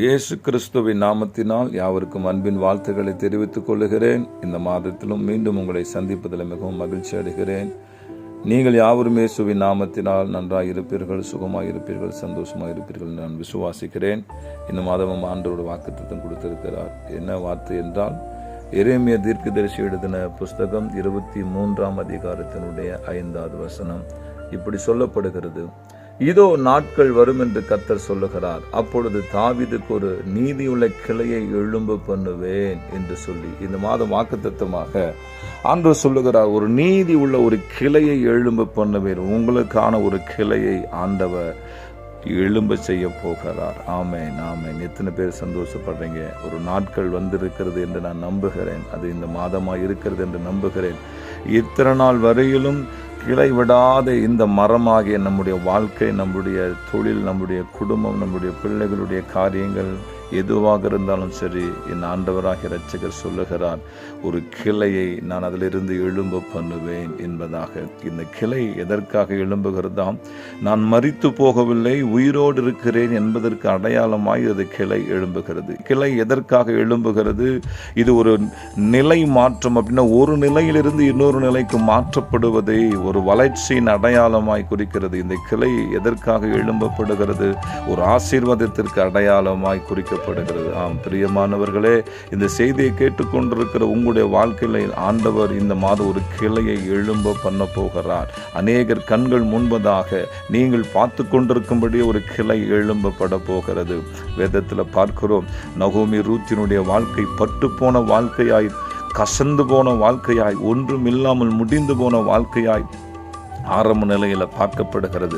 இயேசு கிறிஸ்துவின் நாமத்தினால் யாவருக்கும் அன்பின் வாழ்த்துக்களை தெரிவித்துக் கொள்ளுகிறேன். இந்த மாதத்திலும் மீண்டும் உங்களை சந்திப்பதில் மிகவும் மகிழ்ச்சி அடைகிறேன். நீங்கள் யாவரும் இயேசுவின் நாமத்தினால் நன்றாக இருப்பீர்கள், சுகமாக இருப்பீர்கள், சந்தோஷமாக இருப்பீர்கள் நான் விசுவாசிக்கிறேன். இந்த மாதமும் ஆண்டவரோட வாக்குத்தத்தம் கொடுத்திருக்கிறார். என்ன வார்த்தை என்றால், எரேமியா தீர்க்கதரிசி எழுதின புஸ்தகம் 23ஆம் அதிகாரத்தினுடைய 5வது வசனம் இப்படி சொல்லப்படுகிறது. இதோ நாட்கள் வரும் என்று கர்த்தர் சொல்லுகிறார், அப்பொழுது தாவீதுக்கு ஒரு நீதியுள்ள கிளையை எழும்ப பண்ணுவேன் என்று சொல்லி இந்த மாதம் வாக்குத்தத்தமாக ஆண்டவர் சொல்லுகிறார். ஒரு நீதி உள்ள ஒரு கிளையை எழும்ப பண்ணுவேன். உங்களுக்கான ஒரு கிளையை ஆண்டவர் எழும்ப செய்ய போகிறார். ஆமென், ஆமென். எத்தனை பேர் சந்தோஷப்படுறீங்க? ஒரு நாட்கள் வந்திருக்கிறது என்று நான் நம்புகிறேன். அது இந்த மாதமாக இருக்கிறது என்று நம்புகிறேன். இத்தனை நாள் வரையிலும் கிளை விடாத இந்த மரமாகிய நம்முடைய வாழ்க்கை, நம்முடைய தொழில், நம்முடைய குடும்பம், நம்முடைய பிள்ளைகளுடைய காரியங்கள் எதுவாக இருந்தாலும் சரி, என் ஆண்டவராகிய இரட்சகர் சொல்லுகிறார், ஒரு கிளையை நான் அதிலிருந்து எழும்ப பண்ணுவேன் என்பதாக. இந்த கிளை எதற்காக எழும்புகிறதாம்? நான் மரித்து போகவில்லை, உயிரோடு இருக்கிறேன் என்பதற்கு அடையாளமாய் அது கிளை எழும்புகிறது. கிளை எதற்காக எழும்புகிறது? இது ஒரு நிலை மாற்றம். அப்படின்னா ஒரு நிலையிலிருந்து இன்னொரு நிலைக்கு மாற்றப்படுவதை ஒரு வளர்ச்சியின் அடையாளமாய் குறிக்கிறது. இந்த கிளை எதற்காக எழும்பப்படுகிறது? ஒரு ஆசீர்வாதத்திற்கு அடையாளமாய் குறிக்க. ஆம் பிரியமானவர்களே, இந்த செய்தியை கேட்டுக்கொண்டிருக்கிற உங்களுடைய வாழ்க்கையில் ஆண்டவர் இந்த மாதம் ஒரு கிளையை எழும்ப பண்ண போகிறார். அநேகர் கண்கள் முன்பதாக நீங்கள் பார்த்து கொண்டிருக்கும்படி ஒரு கிளை எழும்பப்பட போகிறது. வேதத்தில் பார்க்கிறோம், நகோமி ரூத்தினுடைய வாழ்க்கை பட்டு போன வாழ்க்கையாய், கசந்து போன வாழ்க்கையாய், ஒன்றும் இல்லாமல் முடிந்து போன வாழ்க்கையாய் ஆரம்ப நிலையில் பார்க்கப்படுகிறது.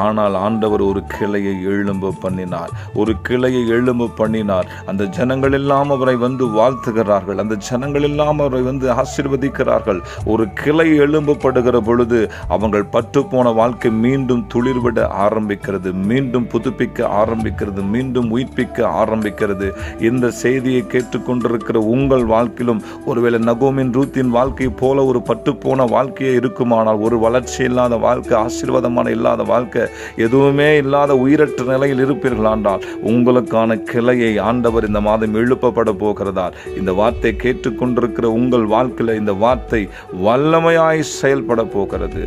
ஆனால் ஆண்டவர் ஒரு கிளையை எழும்ப பண்ணினார். ஒரு கிளையை எழும்ப பண்ணினார். அந்த ஜனங்கள் எல்லாம் அவரை வந்து வாழ்த்துகிறார்கள். அந்த ஜனங்கள் எல்லாம் அவரை வந்து ஆசீர்வதிக்கிறார்கள். ஒரு கிளை எழும்பப்படுகிற பொழுது அவங்கள் பட்டு போன வாழ்க்கை மீண்டும் துளிர்விட ஆரம்பிக்கிறது, மீண்டும் புதுப்பிக்க ஆரம்பிக்கிறது, மீண்டும் உயிர்ப்பிக்க ஆரம்பிக்கிறது. இந்த செய்தியை கேட்டுக்கொண்டிருக்கிற உங்கள் வாழ்க்கையிலும் ஒருவேளை நகோமின் ரூத்தின் வாழ்க்கை போல ஒரு பட்டு போன வாழ்க்கையே இருக்குமானால், ஒரு வளர்ச்சி இல்லாத வாழ்க்கை, ஆசீர்வாதமான இல்லாத வாழ்க்கை, எதுவுமே இல்லாத உயிரற்ற நிலையில் இருப்பீர்களானால் உங்களுக்கான கிளையை ஆண்டவர் இந்த மாதம் எழுப்பப்பட போகிறதால் இந்த வார்த்தை கேட்டுக்கொண்டிருக்கிற உங்கள் வாழ்க்கையில் இந்த வார்த்தை வல்லமையாய் செயல்பட போகிறது.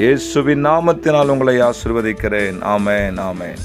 இயேசுவின் நாமத்தினால் உங்களை ஆசீர்வதிக்கிறேன். ஆமென், ஆமென்.